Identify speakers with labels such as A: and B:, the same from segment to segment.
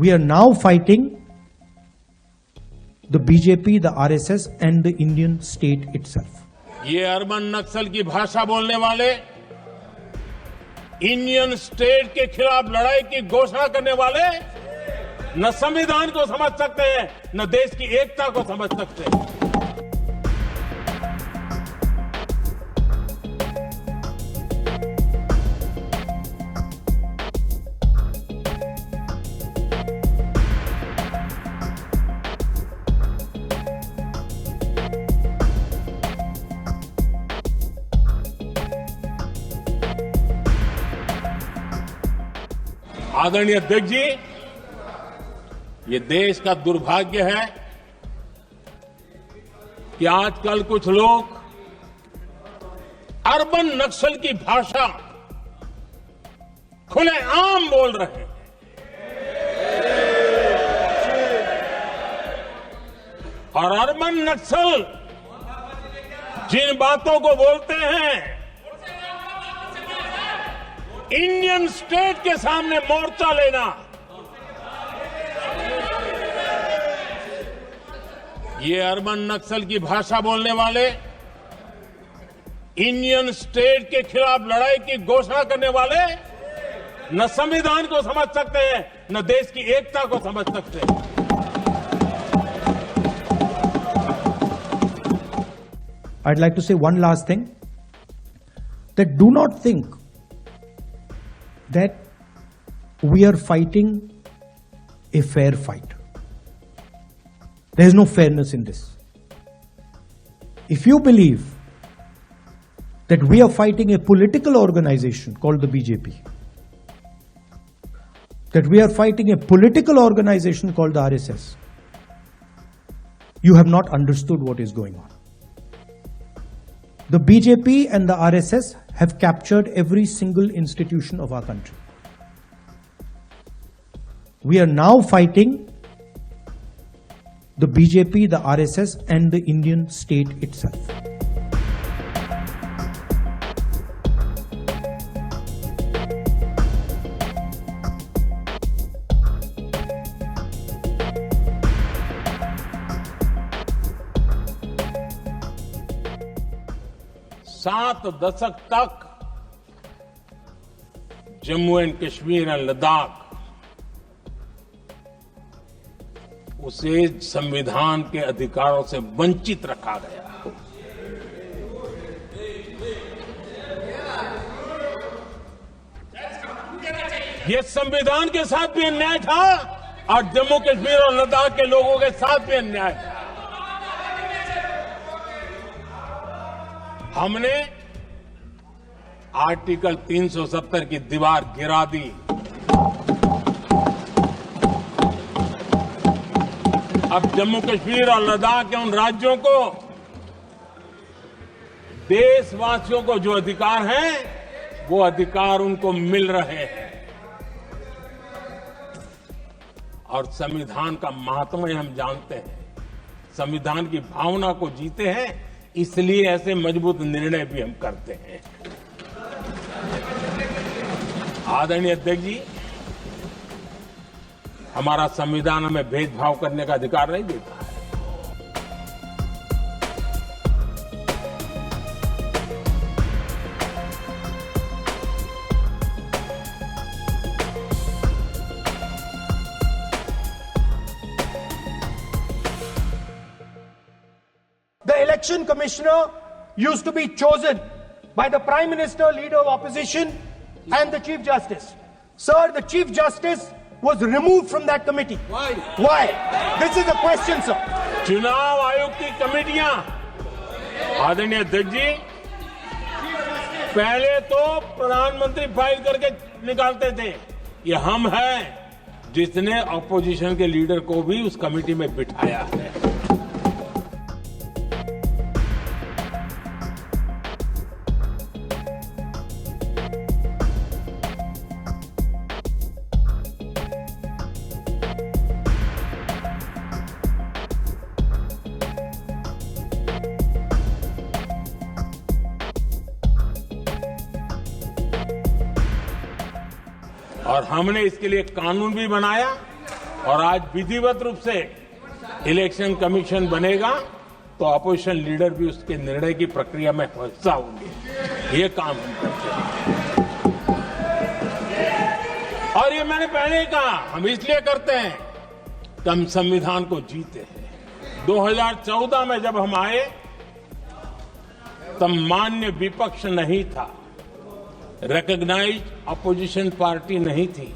A: We are now fighting the BJP, the RSS and the Indian state itself.
B: ये urban नक्सल की भाषा बोलने वाले, इंडियन स्टेट के खिलाफ लड़ाई की घोषणा करने वाले न संविधान को समझ सकते हैं, न देश की एकता को समझ सकते हैं। आदरणीय अध्यक्ष जी, ये देश का दुर्भाग्य है कि आजकल कुछ लोग अर्बन नक्सल की भाषा खुलेआम बोल रहे हैं। और अर्बन नक्सल जिन बातों को बोलते हैं, इंडियन स्टेट के सामने मोर्चा लेना, ये अर्बन नक्सल की भाषा बोलने वाले, इंडियन स्टेट के खिलाफ लड़ाई की घोषणा करने वाले न संविधान को समझ सकते हैं, न देश की एकता को समझ सकते हैं।
A: I'd like to say one last thing, that do not think that we are fighting a fair fight. There is no fairness in this. If you believe that we are fighting a political organization called the BJP, that we are fighting a political organization called the RSS, you have not understood what is going on. The BJP and the RSS have captured every single institution of our country. We are now fighting the BJP, the RSS and the Indian state itself.
B: सात दशक तक Jammu and Kashmir और लद्दाख उसे संविधान के अधिकारों से वंचित रखा गया। ये संविधान के साथ भी अन्याय था और जम्मू कश्मीर और लद्दाख के लोगों के साथ भी अन्याय था। हमने आर्टिकल 370 की दीवार गिरा दी। अब जम्मू कश्मीर और लद्दाख के उन राज्यों को, देशवासियों को जो अधिकार हैं, वो अधिकार उनको मिल रहे हैं। और संविधान का महात्म्य हम जानते हैं, संविधान की भावना को जीते हैं, इसलिए ऐसे मजबूत निर्णय भी हम करते हैं। आदरणीय अध्यक्ष जी, हमारा संविधान हमें भेदभाव करने का अधिकार नहीं देता है।
C: The election commissioner used to be chosen by the Prime Minister, Leader of Opposition and the Chief Justice. Sir, the Chief Justice was removed from that committee. Why? Why? This is a question, sir.
B: चुनाव आयोग की कमेटियां, आदरणीय अध्यक्ष जी, पहले तो प्रधानमंत्री file करके निकालते थे। ये हम हैं जिसने ऑपोजिशन के लीडर को भी उस कमेटी में बिठाया है। और हमने इसके लिए कानून भी बनाया और आज विधिवत रूप से इलेक्शन कमीशन बनेगा तो अपोजिशन लीडर भी उसके निर्णय की प्रक्रिया में हिस्सा होंगे। ये काम हम करते हैं और ये मैंने पहले ही कहा, हम इसलिए करते हैं कि हम संविधान को जीते हैं। 2014 में जब हम आए तब मान्य विपक्ष नहीं था, रिकॉग्नाइज अपोजिशन पार्टी नहीं थी,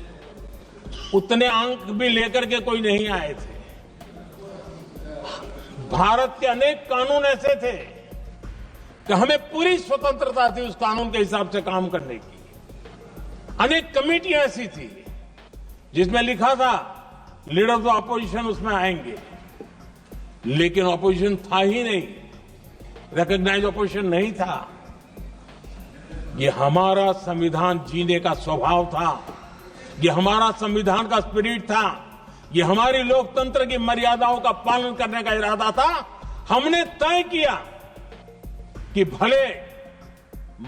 B: उतने अंक भी लेकर के कोई नहीं आए थे। भारत के अनेक कानून ऐसे थे कि हमें पूरी स्वतंत्रता थी उस कानून के हिसाब से काम करने की। अनेक कमेटियां ऐसी थी जिसमें लिखा था लीडर ऑफ द अपोजिशन उसमें आएंगे, लेकिन अपोजिशन था ही नहीं, रिकॉग्नाइज अपोजिशन नहीं था। ये हमारा संविधान जीने का स्वभाव था, ये हमारा संविधान का स्पिरिट था, ये हमारी लोकतंत्र की मर्यादाओं का पालन करने का इरादा था। हमने तय किया कि भले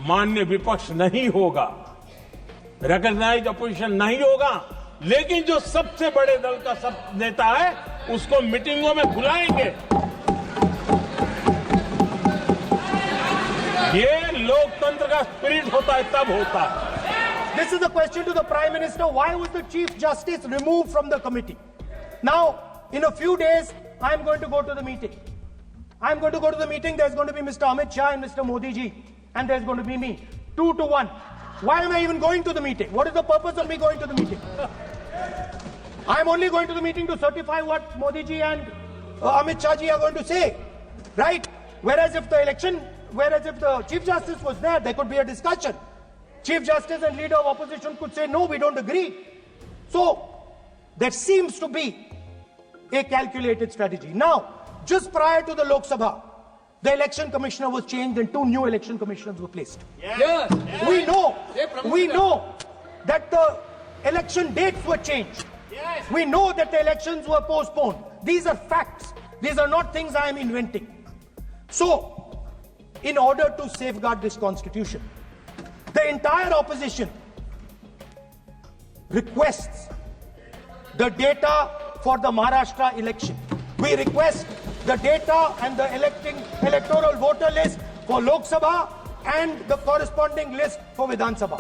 B: मान्य विपक्ष नहीं होगा, रिकॉग्नाइज अपोजिशन नहीं होगा, लेकिन जो सबसे बड़े दल का सब नेता है उसको मीटिंगों में बुलाएंगे। ये लोकतंत्र का स्पिरिट होता है, तब होता है।
C: This is the question to the Prime Minister. Why was the Chief Justice removed from the committee? Now, in a few days, I am going to go to the meeting. I am going to go to the meeting. There's going to be Mr. Amit Shah and Mr. Modi ji. And there's going to be me. 2-1. Why am I even going to the meeting? What is the purpose of me going to the meeting? I am only going to the meeting to certify what Modi ji and Amit Shah ji are going to say. Right? Whereas if the Chief Justice was there could be a discussion. Chief Justice and leader of opposition could say, no, we don't agree. So, there seems to be a calculated strategy. Now, just prior to the Lok Sabha, the election commissioner was changed and 2 new election commissioners were placed.
D: Yes.
C: We know that the election dates were changed.
D: Yes.
C: We know that the elections were postponed. These are facts. These are not things I am inventing. So, in order to safeguard this constitution, the entire opposition requests the data for the Maharashtra election. We request the data and the electoral voter list for Lok Sabha and the corresponding list for Vidhan Sabha.